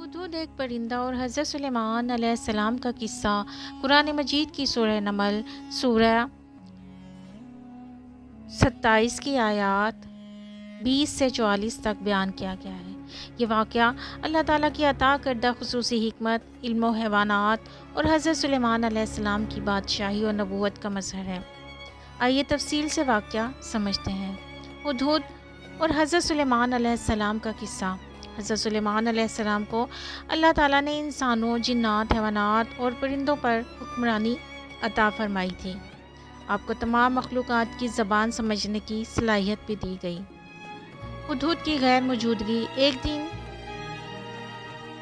ہدہد ایک پرندہ اور حضرت سلیمان علیہ السلام کا قصہ قرآن مجید کی سورہ نمل سورہ 27 کی آیات 20 سے 44 تک بیان کیا گیا ہے۔ یہ واقعہ اللہ تعالیٰ کی عطا کردہ خصوصی حکمت، علم و حیوانات اور حضرت سلیمان علیہ السلام کی بادشاہی اور نبوت کا مظہر ہے۔ آئیے تفصیل سے واقعہ سمجھتے ہیں۔ ہدہد اور حضرت سلیمان علیہ السلام کا قصہ۔ حضرت سلیمان علیہ السلام کو اللہ تعالیٰ نے انسانوں، جنات، حیوانات اور پرندوں پر حکمرانی عطا فرمائی تھی۔ آپ کو تمام مخلوقات کی زبان سمجھنے کی صلاحیت بھی دی گئی۔ ہدہد کی غیر موجودگی۔ ایک دن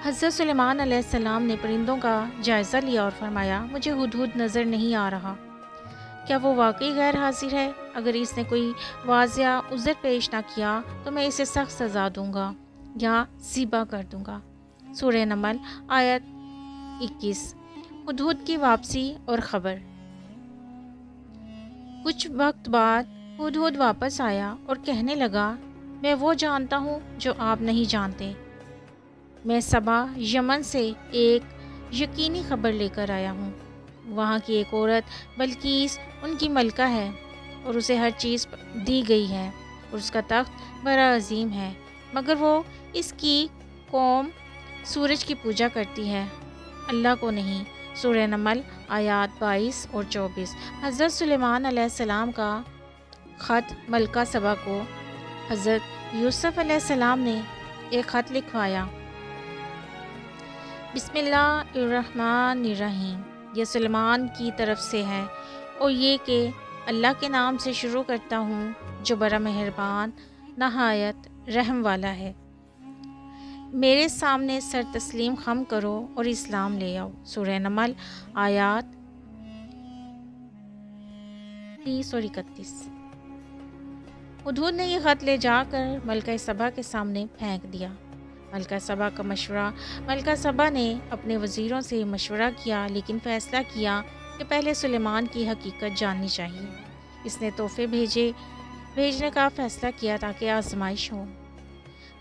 حضرت سلیمان علیہ السلام نے پرندوں کا جائزہ لیا اور فرمایا، مجھے ہدہد نظر نہیں آ رہا۔ کیا وہ واقعی غیر حاضر ہے؟ اگر اس نے کوئی واضح عذر پیش نہ کیا تو میں اسے سخت سزا دوں گا یا ذبح کر دوں گا۔ سورہ نمل آیت 21۔ ہدہد کی واپسی اور خبر۔ کچھ وقت بعد ہدہد واپس آیا اور کہنے لگا، میں وہ جانتا ہوں جو آپ نہیں جانتے۔ میں سبا یمن سے ایک یقینی خبر لے کر آیا ہوں۔ وہاں کی ایک عورت بلقیس ان کی ملکہ ہے اور اسے ہر چیز دی گئی ہے اور اس کا تخت بڑا عظیم ہے، مگر وہ اس کی قوم سورج کی پوجا کرتی ہے، اللہ کو نہیں۔ سورہ نمل آیات 22 اور 24۔ حضرت سلیمان علیہ السلام کا خط ملکہ سبا کو۔ حضرت یوسف علیہ السلام نے ایک خط لکھوایا۔ بسم اللہ الرحمن الرحیم۔ یہ سلیمان کی طرف سے ہے اور یہ کہ اللہ کے نام سے شروع کرتا ہوں جو بڑا مہربان نہایت رحم والا ہے۔ میرے سامنے سر تسلیم خم کرو اور اسلام لے آؤ۔ سورہ نمل آیات 30 اور 31۔ ہدہد نے یہ خط لے جا کر ملکہ سبا کے سامنے پھینک دیا۔ ملکہ سبا کا مشورہ۔ ملکہ سبا نے اپنے وزیروں سے مشورہ کیا، لیکن فیصلہ کیا کہ پہلے سلیمان کی حقیقت جاننی چاہیے۔ اس نے تحفے بھیجنے کا فیصلہ کیا تاکہ آزمائش ہو۔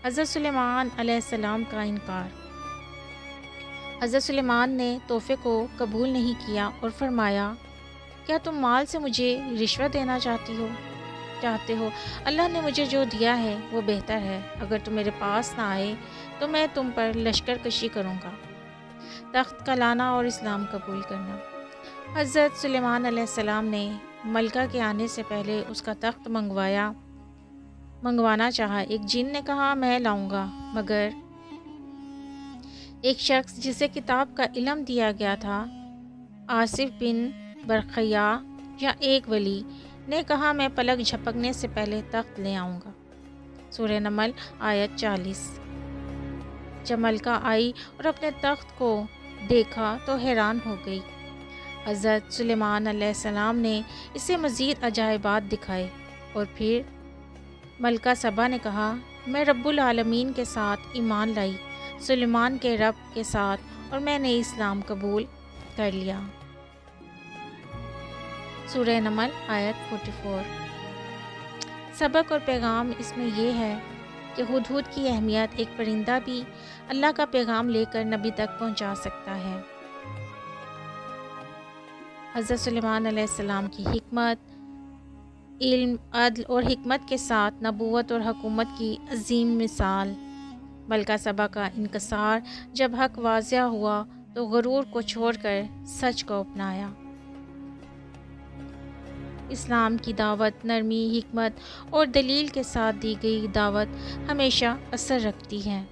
حضرت سلیمان علیہ السلام کا انکار۔ حضرت سلیمان نے تحفے کو قبول نہیں کیا اور فرمایا، کیا تم مال سے مجھے رشوت دینا چاہتے ہو؟ اللہ نے مجھے جو دیا ہے وہ بہتر ہے۔ اگر تم میرے پاس نہ آئے تو میں تم پر لشکر کشی کروں گا۔ تخت کا لانا اور اسلام قبول کرنا۔ حضرت سلیمان علیہ السلام نے ملکہ کے آنے سے پہلے اس کا تخت منگوانا چاہا۔ ایک جن نے کہا، میں لاؤں گا، مگر ایک شخص جسے کتاب کا علم دیا گیا تھا، آصف بن برقیہ یا ایک ولی، نے کہا، میں پلک جھپکنے سے پہلے تخت لے آؤں گا۔ سورہ نمل آیت 40۔ جب ملکہ آئی اور اپنے تخت کو دیکھا تو حیران ہو گئی۔ حضرت سلیمان علیہ السلام نے اسے مزید عجائبات دکھائے اور پھر ملکہ سبا نے کہا، میں رب العالمین کے ساتھ ایمان لائی، سلیمان کے رب کے ساتھ، اور میں نے اسلام قبول کر لیا۔ سورہ نمل آیت 44۔ سبق اور پیغام اس میں یہ ہے کہ ہدہد کی اہمیت۔ ایک پرندہ بھی اللہ کا پیغام لے کر نبی تک پہنچا سکتا ہے۔ حضرت سلیمان علیہ السلام کی حکمت، علم، عدل اور حکمت کے ساتھ نبوت اور حکومت کی عظیم مثال۔ ملکہ سبا کا انکسار۔ جب حق واضح ہوا تو غرور کو چھوڑ کر سچ کو اپنایا۔ اسلام کی دعوت نرمی، حکمت اور دلیل کے ساتھ دی گئی دعوت ہمیشہ اثر رکھتی ہے۔